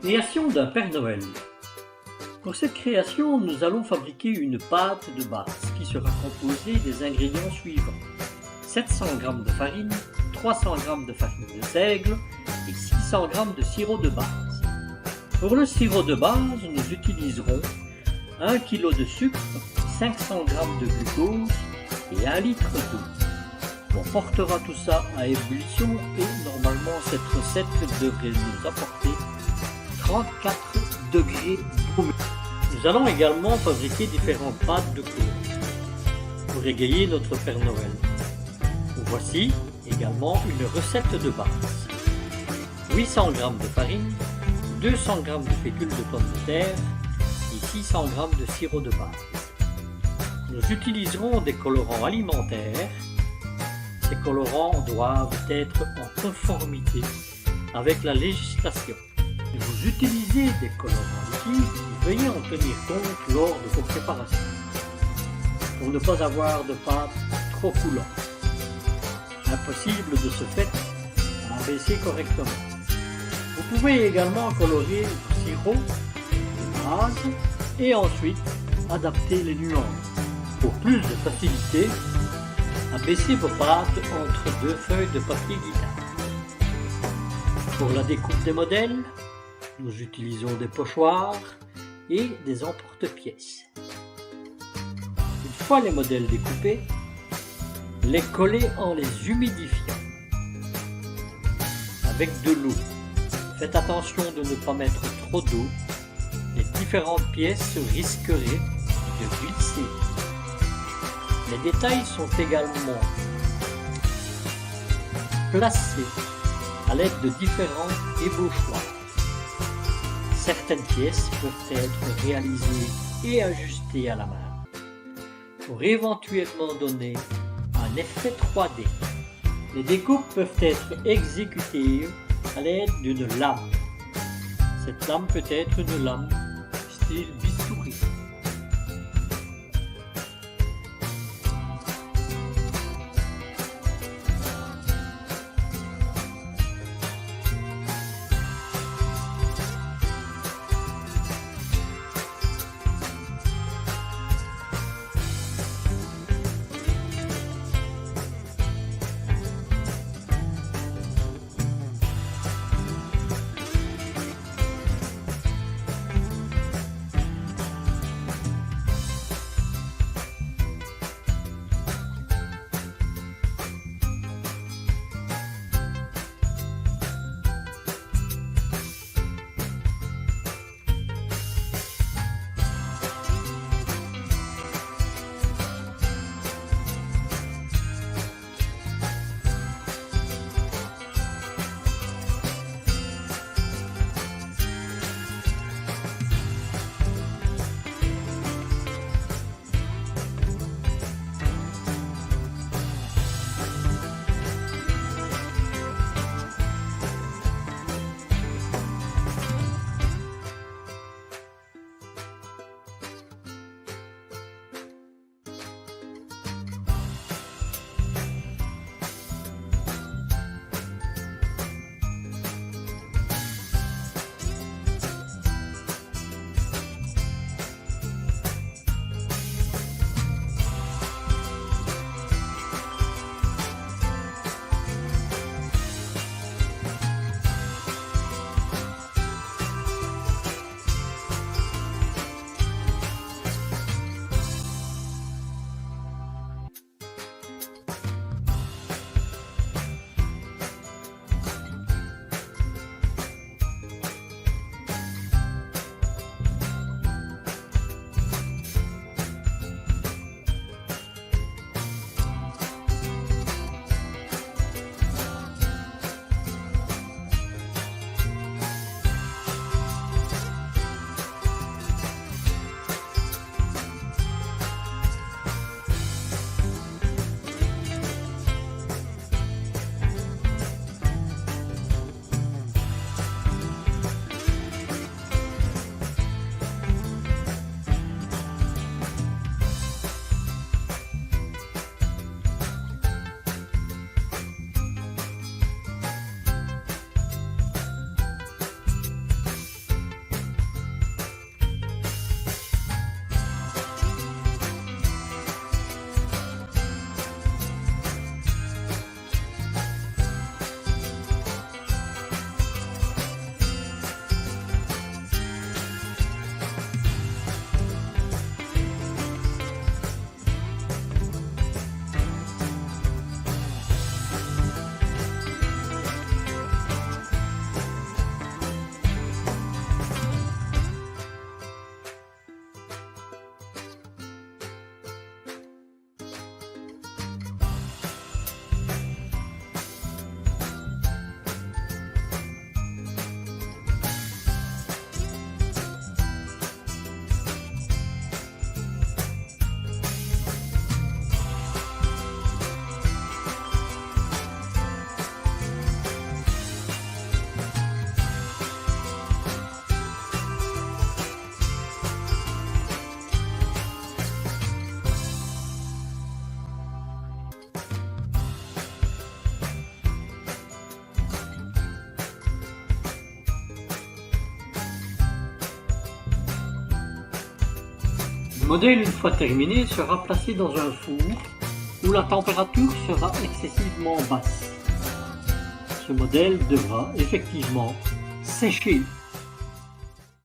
Création d'un Père Noël. Pour cette création, nous allons fabriquer une pâte de base qui sera composée des ingrédients suivants: 700 g de farine, 300 g de farine de seigle et 600 g de sirop de base. Pour le sirop de base, nous utiliserons 1 kg de sucre, 500 g de glucose et 1 litre d'eau. On portera tout ça à ébullition et normalement cette recette devrait nous apporter 34 degrés brumeux. Nous allons également fabriquer différentes pâtes de couleur pour égayer notre Père Noël. Voici également une recette de base: 800 g de farine, 200 g de fécule de pommes de terre et 600 g de sirop de base. Nous utiliserons des colorants alimentaires. Ces colorants doivent être en conformité avec la législation. Si vous utilisez des colorants liquides, veuillez en tenir compte lors de vos préparations pour ne pas avoir de pâte trop coulante. Impossible de ce fait à abaisser correctement. Vous pouvez également colorer le sirop, de base et ensuite adapter les nuances. Pour plus de facilité, abaissez vos pâtes entre deux feuilles de papier guitare. Pour la découpe des modèles, nous utilisons des pochoirs et des emporte-pièces. Une fois les modèles découpés, les coller en les humidifiant avec de l'eau. Faites attention de ne pas mettre trop d'eau, les différentes pièces risqueraient de glisser. Les détails sont également placés à l'aide de différents ébauchoirs. Certaines pièces peuvent être réalisées et ajustées à la main pour éventuellement donner un effet 3D. Les découpes peuvent être exécutées à l'aide d'une lame. Cette lame peut être une lame style bistouri. modèle, une fois terminé, sera placé dans un four où la température sera excessivement basse. Ce modèle devra effectivement sécher.